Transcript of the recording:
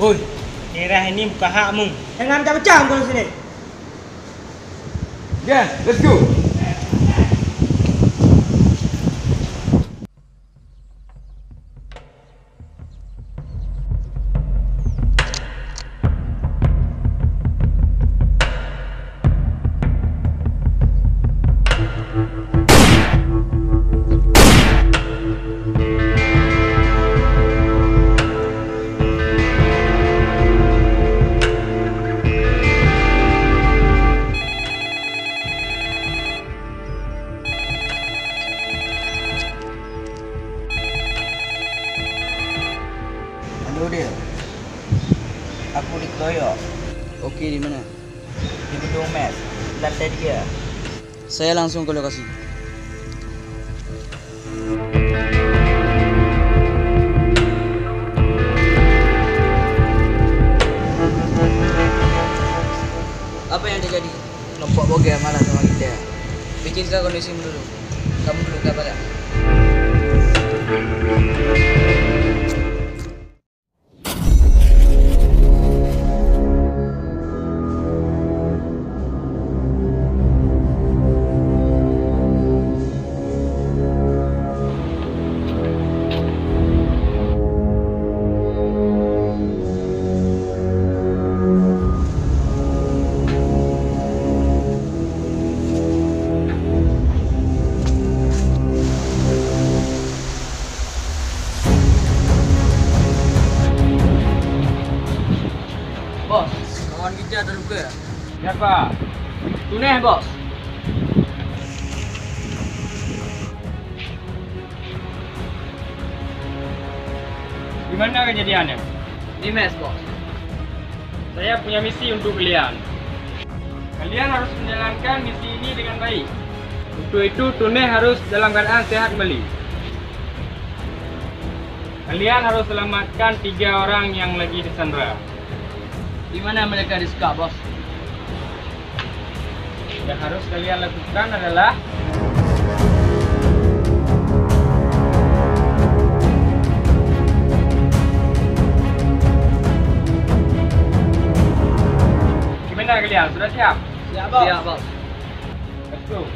Oi, daerah ini bukan hakmu. Jangan macam-macam kau di sini. Yeah, let's go. Halo dia. Aku dikeroyok. Okey, di mana? Di gedung mes. Lantai 3. Saya langsung ke lokasi. Apa yang terjadi? Kelompok bogel marah sama kita. Bikinkan kondisimu dulu. Kamu dulu kabar tak? Bos, kawan kita ada luka. Siapa? Tuneh, bos. Di mana kejadiannya? Di mes, bos. Saya punya misi untuk kalian. Kalian harus menjalankan misi ini dengan baik. Untuk itu, Tuneh harus dalam keadaan sehat kembali. Kalian harus selamatkan 3 orang yang lagi disandera. Di mana mereka disekap, bos? Yang harus kalian lakukan adalah gimana kalian? Sudah siap? Siap, bos. Siap, bos. Let's go.